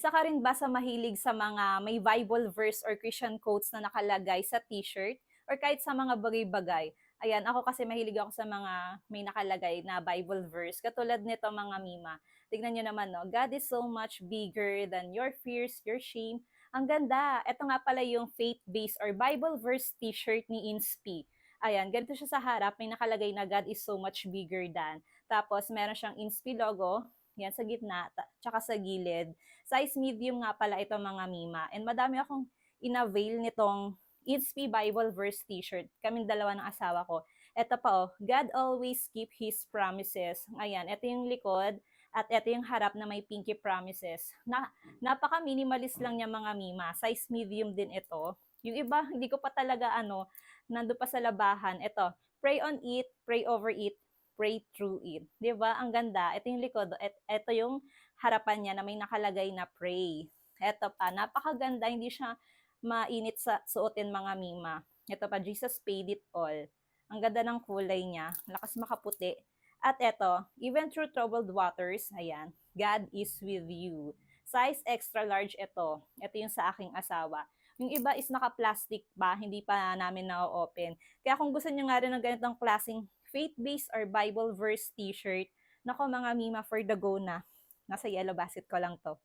Isa ka rin ba sa mahilig sa mga may Bible verse or Christian quotes na nakalagay sa t-shirt or kahit sa mga bagay-bagay? Ayan, ako kasi mahilig ako sa mga may nakalagay na Bible verse. Katulad nito mga Mima. Tignan nyo naman, no? God is so much bigger than your fears, your shame. Ang ganda. Ito nga pala yung faith-based or Bible verse t-shirt ni Inspi. Ayan, ganito siya sa harap. May nakalagay na God is so much bigger than. Tapos, meron siyang Inspi logo. Yan, sa gitna, tsaka sa gilid. Size medium nga pala ito mga Mima. And madami akong inavail nitong Inspi Bible Verse t-shirt. Kaming dalawa ng asawa ko. Ito pa oh, God always keep His promises. Ayan, ito yung likod at ito yung harap na may pinky promises. Napaka-minimalist lang niya mga Mima. Size medium din ito. Yung iba, hindi ko pa talaga nando pa sa labahan. Ito, pray on it, pray over it, pray through it. 'Di ba? Ang ganda. Ito yung likod, ito yung harapan niya na may nakalagay na pray. Ito pa, napakaganda, hindi siya mainit sa suotin mga Mima. Ito pa, Jesus paid it all. Ang ganda ng kulay niya, lakas makaputi. At ito, even through troubled waters, ayan, God is with you. Size extra large ito. Ito yung sa aking asawa. Yung iba is naka-plastic pa, hindi pa namin na-open. Kaya kung gusto niyo nga rin ng ganitong klaseng faith-based or Bible verse t-shirt, nako mga Mima, for the go na. Nasa yellow basket ko lang to.